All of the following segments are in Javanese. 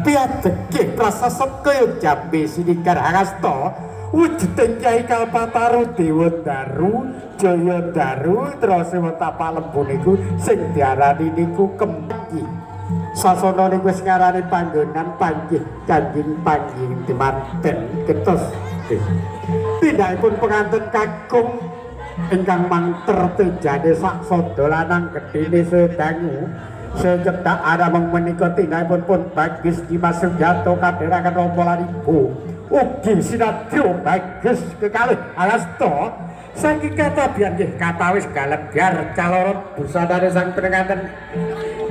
piadege prasasat kaya jambe sinikar hangasta wujuding Kyai Kalpataru Dewa Daru Jaya Daru Trasewa Tapalembu niku sing diarani niku Kemanggi sasana niku wis ngarani panggonan panggih kanjeng panggih dimanten ketos tindakipun penganten kakung ingkang mangter tejane sak sada lanang gedhene sedangu sekedak ada menika tindakipun pun Bagus Dimas Sugiyarto kadheraken rombongan ibu ugi sinadya Bagus kekalih Hangasta saking kata biar nggih katawis galebyar calorot busanane sang penganten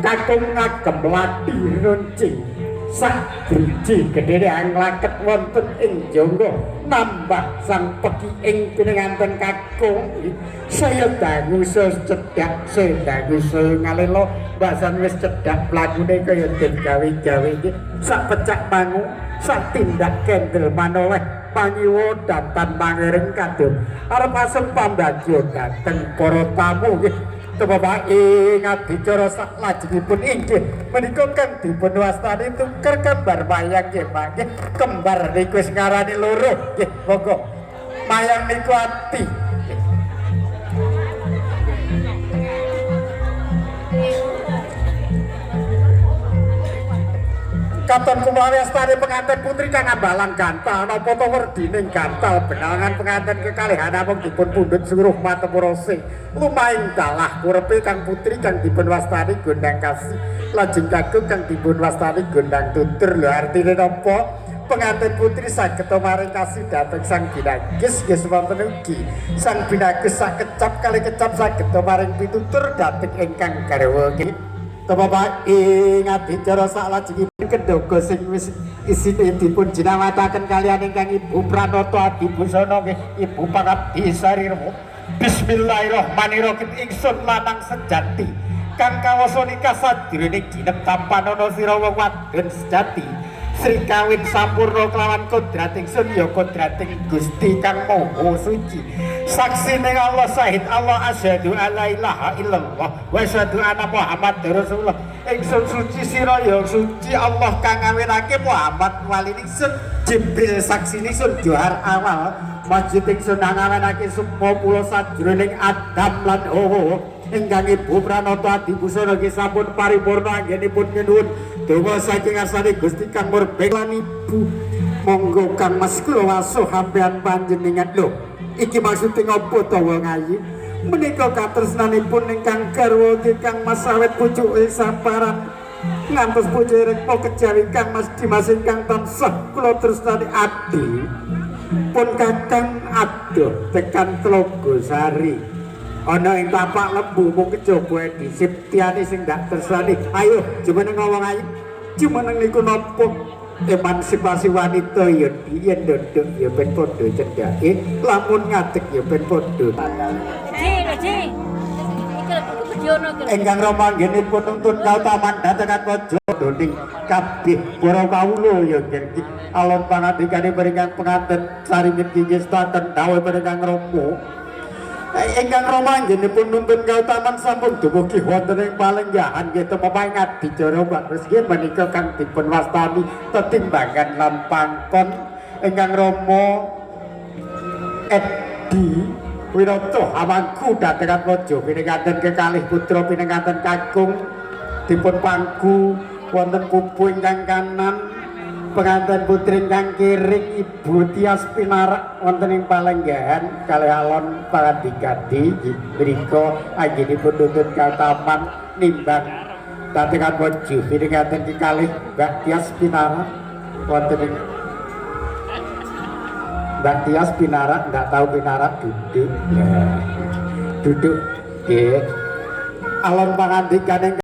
kakung ngagem lati runcing sak driji gedhene anglaket wonten ing jangga nambah sang peki ing pinanganten kakung saya dangu cedhak dangu ngalela basan wis cedhak plakune kaya den gawe-gawe iki sak pecak mangu sak tindak kendel manoleh pangiwa datan mangereng kadung arep asem pambagyo dateng para tamu nggih Tepapake ngadicara sak lajengipun inggih menika kang dipun wastani tuker kembar mayang nggih Pak nggih kembar niku wis ngarani loro nggih monggo mayang niku ati katon kumawi astane pengantin putri kang ambalang gantal napa to werdining gantal benangan pengantin kekalih namung dipun pundhut suruh matemurose lumaing dalah kurepe kang putri kang dipun wastani gondang kasih lajeng kakung kang dipun wastani gondang tutur lho artine napa pengantin putri saged maring kasih dhateng sang binagis nggih semanten ugi sang binagis sak kecap kali kecap saged maring pitutur dhateng ingkang garwa nggih Bapak ngadicara sak lajengipun kedhaga sing wis isine dipun jinawataken kaliyan ingkang Ibu Pranoto Adibusana nggih Ibu Pangabdi Sarirmu Bismillahirrahmanirrahim ingsun lanang sejati kang kawasa nikah sadurunge ginep tampanana sira wong wadon sejati Sri kawin sampurna kelawan kodrat ingsun ya kodrating Gusti kang Maha Suci saksine Allah syahid Allah asyhadu alla ilaha illallah wa asyhadu anna Muhammadar Rasulullah ingsun suci sira ya suci Allah kang ngawinake Muhammad wali ingsun Jibril saksine ingsun johar awal masjid ingsun ngawinake supaya sajroning Adam lan Hawa ingkang Ibu Pranoto Adibusana nggih sampun paripurna anggenipun nyuwun donga saking asane Gusti kang murbeng lan Ibu monggo Kang Mas kula wasuh hampean panjenengan lho iki maksude ngopo to wong ayu menika katresnanipun ingkang garwa Kang Mas awet pucuke samparan ngantos pucuke rekpo kejawi Kang Mas Dimas ingkang tansah kula tresnani adi pun kakang adoh tekan Tlogosari ana ing tapak lembu mung kejaba edisi tiane sing ndak tersani ayo jumeneng ngomong ayo jumeneng niku napa emansipasi wanita ya yen ndodok ya ben padha cedhake lamun ngadeg ya ben padha ingkang romanggenipun nuntun kautaman dhatengan praja doning kabeh para kawula ya nggih alon pangandikane paringkang penganten saringin gingestaken dawuh paringkang Rama ingkang romanggenipun nuntun kautaman sampun dumugi wonten ing palenggahan nggih tepapaing adicara Mbak nggih menika kang dipun wastani tetimbangan lan pangkon ingkang Rama Edi Wirata Hamangku dhatengan praja pinenganten kekalih putra pinenganten kakung dipun pangku wonten pupu ingkang kanan pengantin putri ingkang kiring Ibu Tias Pinarak wonten ing palenggahan kalih alon pangandikadi mriku anggenipun nuntun kautaman nimbang dhatengan praja pinenganten kekalih Mbak Tias Pinarak wonten ing Mbak Tias Pinarak ndak tahu Pinarak duduk ya duduk nggih alon pangandikan